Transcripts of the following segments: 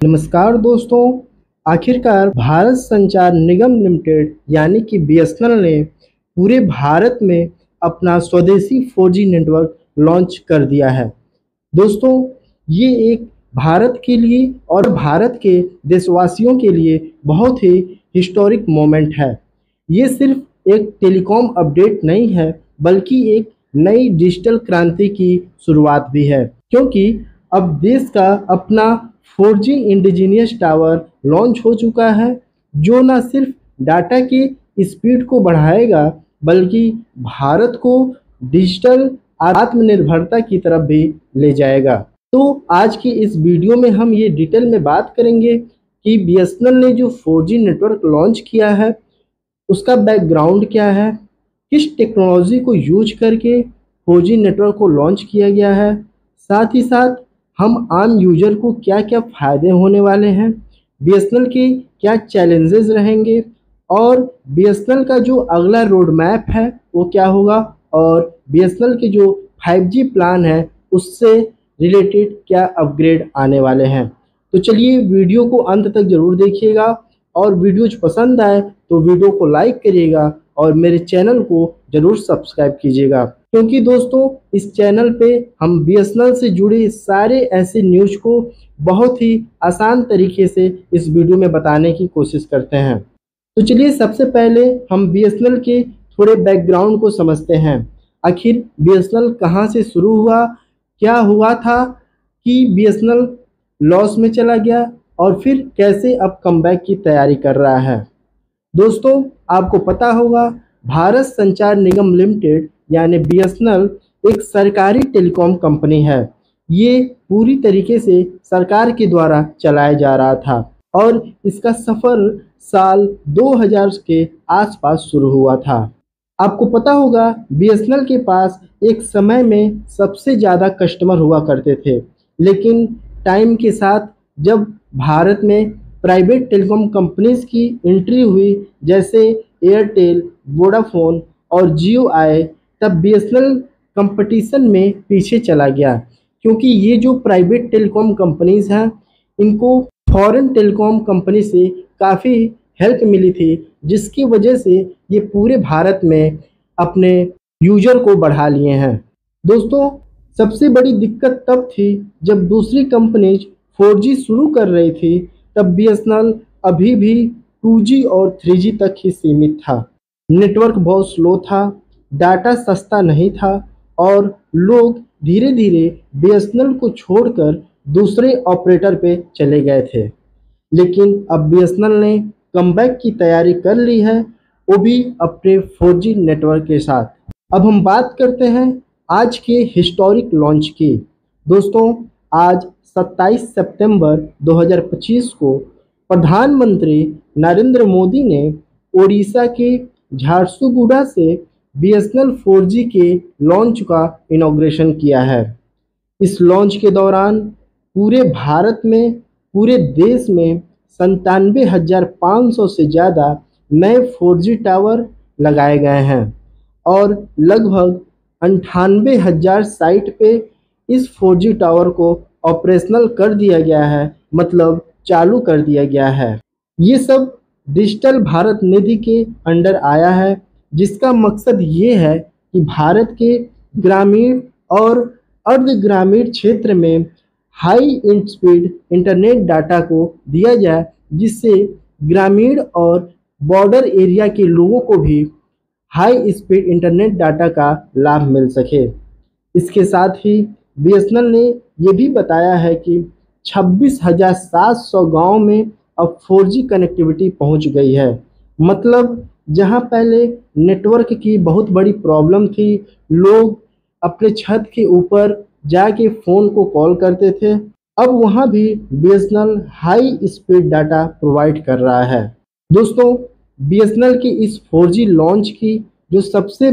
नमस्कार दोस्तों। आखिरकार भारत संचार निगम लिमिटेड यानी कि बीएसएनएल ने पूरे भारत में अपना स्वदेशी 4G नेटवर्क लॉन्च कर दिया है। दोस्तों, ये एक भारत के लिए और भारत के देशवासियों के लिए बहुत ही हिस्टोरिक मोमेंट है। ये सिर्फ एक टेलीकॉम अपडेट नहीं है, बल्कि एक नई डिजिटल क्रांति की शुरुआत भी है, क्योंकि अब देश का अपना 4G इंडिजीनियस टावर लॉन्च हो चुका है, जो न सिर्फ डाटा की स्पीड को बढ़ाएगा, बल्कि भारत को डिजिटल आत्मनिर्भरता की तरफ भी ले जाएगा। तो आज की इस वीडियो में हम ये डिटेल में बात करेंगे कि बीएसएनएल ने जो 4G नेटवर्क लॉन्च किया है उसका बैकग्राउंड क्या है, किस टेक्नोलॉजी को यूज करके 4G नेटवर्क को लॉन्च किया गया है, साथ ही साथ हम आम यूजर को क्या क्या फ़ायदे होने वाले हैं, बीएसएनएल के क्या चैलेंजेस रहेंगे और बीएसएनएल का जो अगला रोड मैप है वो क्या होगा, और बीएसएनएल के जो 5G प्लान है उससे रिलेटेड क्या अपग्रेड आने वाले हैं। तो चलिए वीडियो को अंत तक ज़रूर देखिएगा, और वीडियो पसंद आए तो वीडियो को लाइक करिएगा और मेरे चैनल को ज़रूर सब्सक्राइब कीजिएगा, क्योंकि दोस्तों इस चैनल पे हम बीएसएनएल से जुड़े सारे ऐसे न्यूज़ को बहुत ही आसान तरीके से इस वीडियो में बताने की कोशिश करते हैं। तो चलिए सबसे पहले हम बीएसएनएल के थोड़े बैकग्राउंड को समझते हैं। आखिर बीएसएनएल कहाँ से शुरू हुआ, क्या हुआ था कि बीएसएनएल लॉस में चला गया और फिर कैसे अब कमबैक की तैयारी कर रहा है। दोस्तों, आपको पता होगा भारत संचार निगम लिमिटेड यानी बीएसएनएल एक सरकारी टेलीकॉम कंपनी है। ये पूरी तरीके से सरकार के द्वारा चलाया जा रहा था और इसका सफ़र साल 2000 के आसपास शुरू हुआ था। आपको पता होगा बीएसएनएल के पास एक समय में सबसे ज़्यादा कस्टमर हुआ करते थे, लेकिन टाइम के साथ जब भारत में प्राइवेट टेलीकॉम कंपनीज की एंट्री हुई, जैसे एयरटेल, वोडाफोन और जियो आए, तब बीएसएनएल कंपटीशन में पीछे चला गया, क्योंकि ये जो प्राइवेट टेलीकॉम कंपनीज हैं इनको फॉरेन टेलीकॉम कंपनी से काफ़ी हेल्प मिली थी, जिसकी वजह से ये पूरे भारत में अपने यूजर को बढ़ा लिए हैं। दोस्तों, सबसे बड़ी दिक्कत तब थी जब दूसरी कंपनीज 4G शुरू कर रही थी, तब बीएसएनएल अभी भी 2G और 3G तक ही सीमित था। नेटवर्क बहुत स्लो था, डाटा सस्ता नहीं था और लोग धीरे धीरे बीएसएनएल को छोड़कर दूसरे ऑपरेटर पे चले गए थे। लेकिन अब बीएसएनएल ने कमबैक की तैयारी कर ली है, वो भी अपने 4G नेटवर्क के साथ। अब हम बात करते हैं आज के हिस्टोरिक लॉन्च की। दोस्तों, आज 27 सितंबर 2025 को प्रधानमंत्री नरेंद्र मोदी ने ओडिशा के झारसुगुड़ा से बीएसएनएल 4G के लॉन्च का इनॉग्रेशन किया है। इस लॉन्च के दौरान पूरे भारत में, पूरे देश में 97,500 से ज़्यादा नए 4G टावर लगाए गए हैं और लगभग 98,000 साइट पे इस 4G टावर को ऑपरेशनल कर दिया गया है, मतलब चालू कर दिया गया है। ये सब डिजिटल भारत निधि के अंडर आया है, जिसका मकसद ये है कि भारत के ग्रामीण और अर्ध ग्रामीण क्षेत्र में हाई स्पीड इंटरनेट डाटा को दिया जाए, जिससे ग्रामीण और बॉर्डर एरिया के लोगों को भी हाई स्पीड इंटरनेट डाटा का लाभ मिल सके। इसके साथ ही बीएसएनएल ने ये भी बताया है कि 26,700 गाँव में अब 4G कनेक्टिविटी पहुंच गई है। मतलब जहां पहले नेटवर्क की बहुत बड़ी प्रॉब्लम थी, लोग अपने छत के ऊपर जाके फ़ोन को कॉल करते थे, अब वहां भी BSNL high speed data provide कर रहा है। दोस्तों, बीएसएनएल की इस 4G लॉन्च की जो सबसे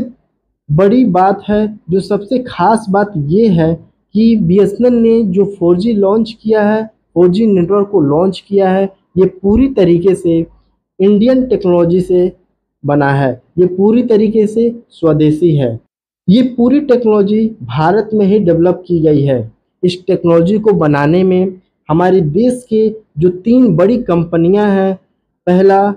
बड़ी बात है, जो सबसे खास बात ये है कि बीएसएनएल ने जो 4G लॉन्च किया है, 4G नेटवर्क को लॉन्च किया है, ये पूरी तरीके से इंडियन टेक्नोलॉजी से बना है। ये पूरी तरीके से स्वदेशी है। ये पूरी टेक्नोलॉजी भारत में ही डेवलप की गई है। इस टेक्नोलॉजी को बनाने में हमारे देश के जो 3 बड़ी कंपनियां हैं, पहला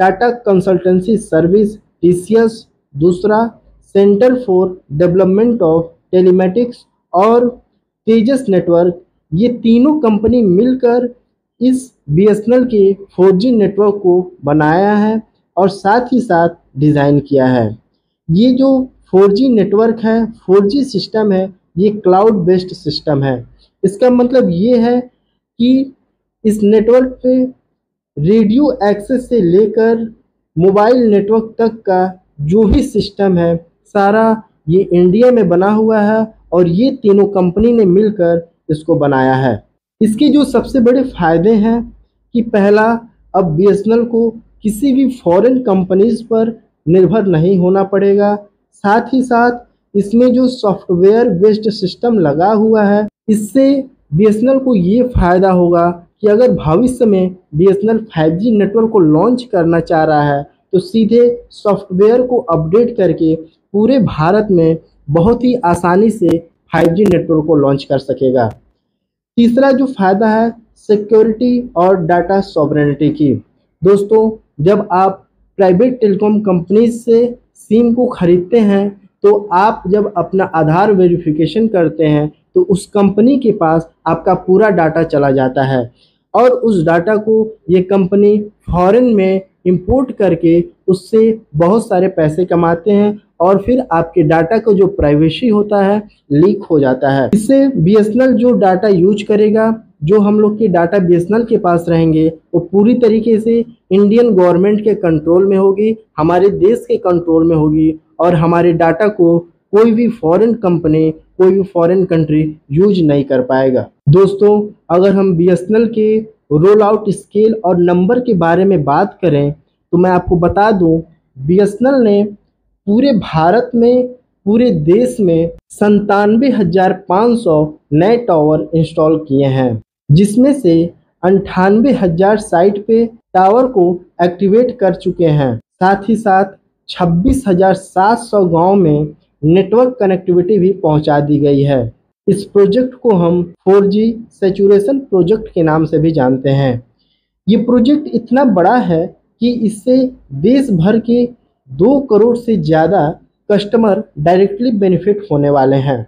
टाटा कंसल्टेंसी सर्विस टीसीएस, दूसरा centre for development of telematics और तेजस नेटवर्क, ये तीनों कंपनी मिलकर इस बीएसएनएल के 4G नेटवर्क को बनाया है और साथ ही साथ डिज़ाइन किया है। ये जो 4G नेटवर्क है, 4G सिस्टम है, ये क्लाउड बेस्ड सिस्टम है। इसका मतलब ये है कि इस नेटवर्क पे रेडियो एक्सेस से लेकर मोबाइल नेटवर्क तक का जो भी सिस्टम है, सारा ये इंडिया में बना हुआ है और ये तीनों कंपनी ने मिलकर इसको बनाया है। इसके जो सबसे बड़े फायदे हैं कि पहला, अब बीएसएनएल को किसी भी फॉरेन कंपनीज पर निर्भर नहीं होना पड़ेगा। साथ ही साथ इसमें जो सॉफ्टवेयर बेस्ड सिस्टम लगा हुआ है, इससे बीएसएनएल को ये फायदा होगा कि अगर भविष्य में बीएसएनएल 5G नेटवर्क को लॉन्च करना चाह रहा है तो सीधे सॉफ्टवेयर को अपडेट करके पूरे भारत में बहुत ही आसानी से 5G नेटवर्क को लॉन्च कर सकेगा। तीसरा जो फायदा है सिक्योरिटी और डाटा सॉवरेनिटी की। दोस्तों, जब आप प्राइवेट टेलीकॉम कंपनी से सिम को खरीदते हैं तो आप जब अपना आधार वेरिफिकेशन करते हैं तो उस कंपनी के पास आपका पूरा डाटा चला जाता है और उस डाटा को ये कंपनी फॉरेन में इंपोर्ट करके उससे बहुत सारे पैसे कमाते हैं और फिर आपके डाटा का जो प्राइवेसी होता है लीक हो जाता है। इससे बीएसएनएल जो डाटा यूज करेगा, जो हम लोग के डाटा बीएसएनएल के पास रहेंगे, वो पूरी तरीके से इंडियन गवर्नमेंट के कंट्रोल में होगी, हमारे देश के कंट्रोल में होगी और हमारे डाटा को कोई भी फॉरेन कंपनी, कोई भी फॉरेन कंट्री यूज नहीं कर पाएगा। दोस्तों, अगर हम बीएसएनएल के रोल आउट स्केल और नंबर के बारे में बात करें तो मैं आपको बता दूं, बीएसएनएल ने पूरे भारत में, पूरे देश में 97,500 नए टावर इंस्टॉल किए हैं, जिसमें से 98,000 साइट पे टावर को एक्टिवेट कर चुके हैं। साथ ही साथ 26,700 गांव में नेटवर्क कनेक्टिविटी भी पहुंचा दी गई है। इस प्रोजेक्ट को हम 4G सैचुरेशन प्रोजेक्ट के नाम से भी जानते हैं। ये प्रोजेक्ट इतना बड़ा है कि इससे देश भर के 2 करोड़ से ज़्यादा कस्टमर डायरेक्टली बेनिफिट होने वाले हैं।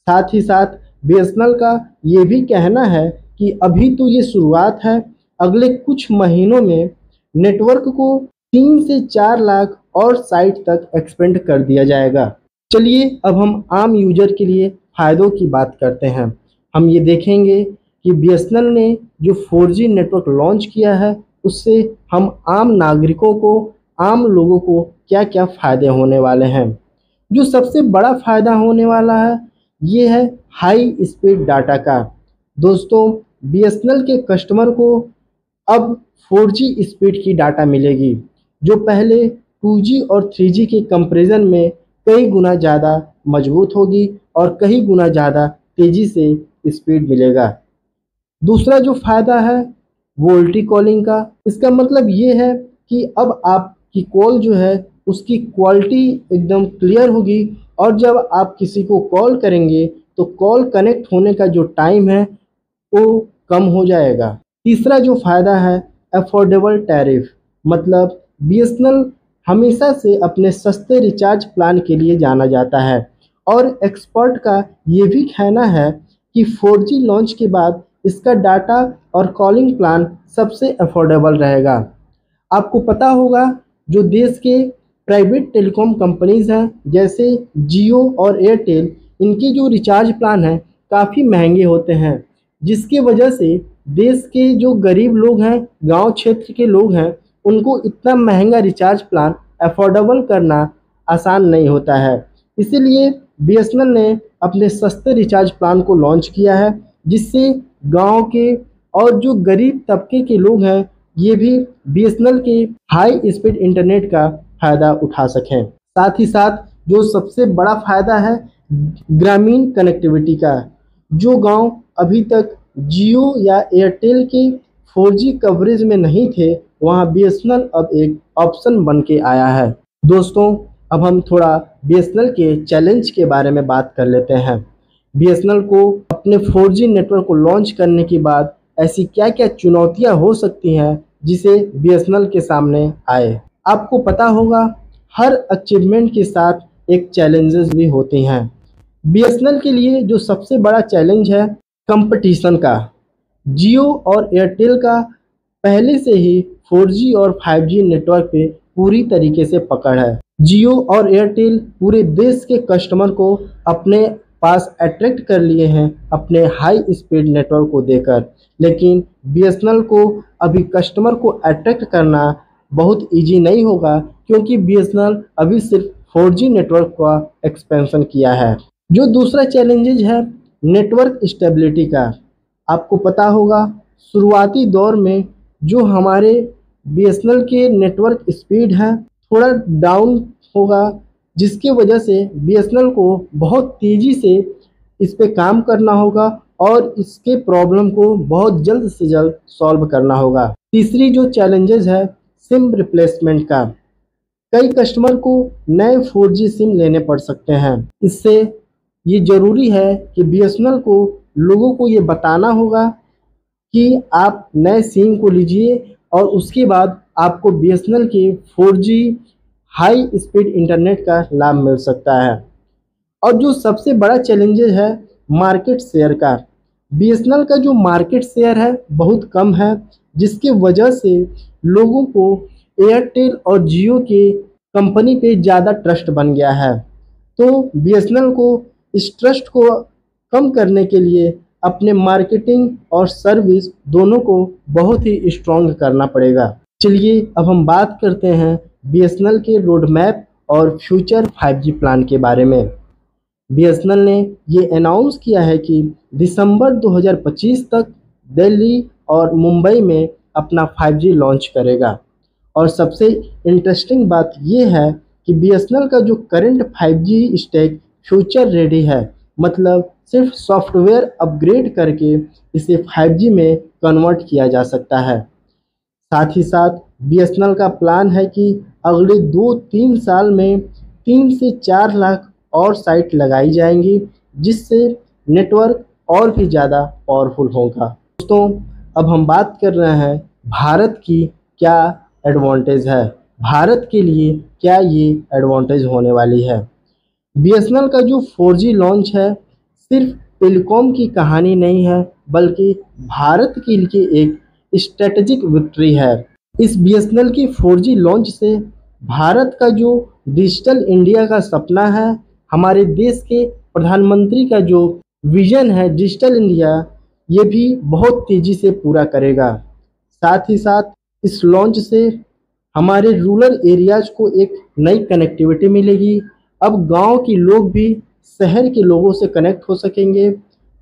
साथ ही साथ बीएसएनएल का ये भी कहना है कि अभी तो ये शुरुआत है, अगले कुछ महीनों में नेटवर्क को 3 से 4 लाख और साइट तक एक्सपेंड कर दिया जाएगा। चलिए अब हम आम यूजर के लिए फ़ायदों की बात करते हैं। हम ये देखेंगे कि बीएसएनएल ने जो 4G नेटवर्क लॉन्च किया है उससे हम आम नागरिकों को, आम लोगों को क्या क्या फ़ायदे होने वाले हैं। जो सबसे बड़ा फ़ायदा होने वाला है ये है हाई स्पीड डाटा का। दोस्तों, बीएसएनएल के कस्टमर को अब 4G स्पीड की डाटा मिलेगी, जो पहले 2G और 3G के कंपैरिजन में कई गुना ज़्यादा मजबूत होगी और कई गुना ज़्यादा तेज़ी से स्पीड मिलेगा। दूसरा जो फ़ायदा है वोल्टी कॉलिंग का। इसका मतलब ये है कि अब आपकी कॉल जो है उसकी क्वालिटी एकदम क्लियर होगी और जब आप किसी को कॉल करेंगे तो कॉल कनेक्ट होने का जो टाइम है वो कम हो जाएगा। तीसरा जो फ़ायदा है अफोर्डेबल टैरिफ, मतलब बीएसएनएल हमेशा से अपने सस्ते रिचार्ज प्लान के लिए जाना जाता है और एक्सपर्ट का ये भी कहना है कि 4G लॉन्च के बाद इसका डाटा और कॉलिंग प्लान सबसे अफोर्डेबल रहेगा। आपको पता होगा जो देश के प्राइवेट टेलीकॉम कंपनीज हैं जैसे जियो और एयरटेल, इनके जो रिचार्ज प्लान हैं काफ़ी महंगे होते हैं, जिसकी वजह से देश के जो गरीब लोग हैं, गांव क्षेत्र के लोग हैं, उनको इतना महंगा रिचार्ज प्लान अफोर्डेबल करना आसान नहीं होता है। इसीलिए बीएसएनएल ने अपने सस्ते रिचार्ज प्लान को लॉन्च किया है, जिससे गांव के और जो गरीब तबके के लोग हैं ये भी बीएसएनएल के हाई स्पीड इंटरनेट का फ़ायदा उठा सकें। साथ ही साथ जो सबसे बड़ा फ़ायदा है ग्रामीण कनेक्टिविटी का। जो गांव अभी तक जियो या एयरटेल के 4G कवरेज में नहीं थे, वहां बीएसएनएल अब एक ऑप्शन बन के आया है। दोस्तों, अब हम थोड़ा बीएसएनएल के चैलेंज के बारे में बात कर लेते हैं। बीएसएनएल को अपने 4G नेटवर्क को लॉन्च करने के बाद ऐसी क्या क्या चुनौतियां हो सकती हैं जिसे BSNL के सामने आए। आपको पता होगा हर अचीवमेंट के साथ एक चैलेंजेस भी होती हैं। BSNL के लिए जो सबसे बड़ा चैलेंज है कंपटीशन का। जियो और एयरटेल का पहले से ही 4G और 5G नेटवर्क पे पूरी तरीके से पकड़ है। जियो और एयरटेल पूरे देश के कस्टमर को अपने पास अट्रैक्ट कर लिए हैं अपने हाई स्पीड नेटवर्क को देकर, लेकिन BSNL को अभी कस्टमर को अट्रैक्ट करना बहुत इजी नहीं होगा, क्योंकि BSNL अभी सिर्फ 4G नेटवर्क का एक्सपेंशन किया है। जो दूसरा चैलेंजेज है नेटवर्क स्टेबिलिटी का। आपको पता होगा शुरुआती दौर में जो हमारे BSNL के नेटवर्क स्पीड है थोड़ा डाउन होगा, जिसकी वजह से BSNL को बहुत तेज़ी से इस पे काम करना होगा और इसके प्रॉब्लम को बहुत जल्द से जल्द सॉल्व करना होगा। तीसरी जो चैलेंजेस है सिम रिप्लेसमेंट का। कई कस्टमर को नए 4G सिम लेने पड़ सकते हैं। इससे ये ज़रूरी है कि BSNL को लोगों को ये बताना होगा कि आप नए सिम को लीजिए और उसके बाद आपको BSNL के 4G हाई स्पीड इंटरनेट का लाभ मिल सकता है। और जो सबसे बड़ा चैलेंजेस है मार्केट शेयर का। BSNL का जो मार्केट शेयर है बहुत कम है, जिसके वजह से लोगों को एयरटेल और जियो के कंपनी पे ज़्यादा ट्रस्ट बन गया है। तो BSNL को इस ट्रस्ट को कम करने के लिए अपने मार्केटिंग और सर्विस दोनों को बहुत ही स्ट्रॉन्ग करना पड़ेगा। चलिए अब हम बात करते हैं BSNL के रोड मैप और फ्यूचर 5G प्लान के बारे में। BSNL ने ये अनाउंस किया है कि दिसंबर 2025 तक दिल्ली और मुंबई में अपना 5G लॉन्च करेगा। और सबसे इंटरेस्टिंग बात ये है कि BSNL का जो current 5G stack future ready है, मतलब सिर्फ सॉफ्टवेयर अपग्रेड करके इसे 5G में कन्वर्ट किया जा सकता है। साथ ही साथ BSNL का प्लान है कि अगले 2-3 साल में 3 से 4 लाख और साइट लगाई जाएंगी, जिससे नेटवर्क और भी ज़्यादा पावरफुल होगा। दोस्तों अब हम बात कर रहे हैं भारत की क्या एडवांटेज है, भारत के लिए क्या ये एडवांटेज होने वाली है। BSNL का जो 4G लॉन्च है सिर्फ टेलीकॉम की कहानी नहीं है, बल्कि भारत के लिए एक स्ट्रेटेजिक विक्ट्री है। इस BSNL की 4G लॉन्च से भारत का जो डिजिटल इंडिया का सपना है, हमारे देश के प्रधानमंत्री का जो विजन है डिजिटल इंडिया, ये भी बहुत तेज़ी से पूरा करेगा। साथ ही साथ इस लॉन्च से हमारे रूरल एरियाज को एक नई कनेक्टिविटी मिलेगी। अब गांव के लोग भी शहर के लोगों से कनेक्ट हो सकेंगे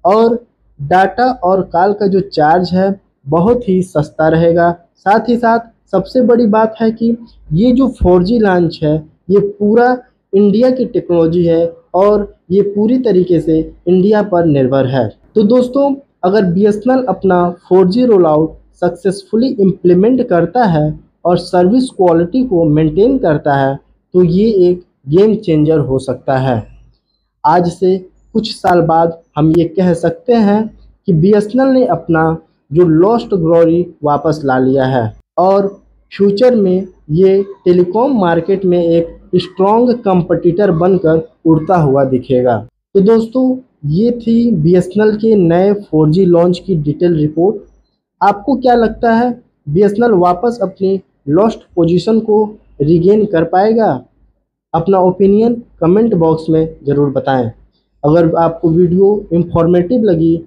और डाटा और कॉल का जो चार्ज है बहुत ही सस्ता रहेगा। साथ ही साथ सबसे बड़ी बात है कि ये जो 4G लॉन्च है ये पूरा इंडिया की टेक्नोलॉजी है और ये पूरी तरीके से इंडिया पर निर्भर है। तो दोस्तों अगर BSNL अपना 4G roll out successfully implement करता है और सर्विस क्वालिटी को मेंटेन करता है तो ये एक गेम चेंजर हो सकता है। आज से कुछ साल बाद हम ये कह सकते हैं कि BSNL ने अपना जो लॉस्ट ग्लोरी वापस ला लिया है और फ्यूचर में ये टेलीकॉम मार्केट में एक स्ट्रॉन्ग कंपटीटर बनकर उड़ता हुआ दिखेगा। तो दोस्तों ये थी BSNL के नए 4G लॉन्च की डिटेल रिपोर्ट। आपको क्या लगता है BSNL वापस अपनी लॉस्ट पोजीशन को रिगेन कर पाएगा? अपना ओपिनियन कमेंट बॉक्स में ज़रूर बताएं। अगर आपको वीडियो इंफॉर्मेटिव लगी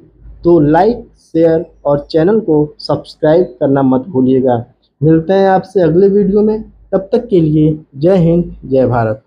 तो लाइक, शेयर और चैनल को सब्सक्राइब करना मत भूलिएगा। मिलते हैं आपसे अगले वीडियो में, तब तक के लिए जय हिंद, जय भारत।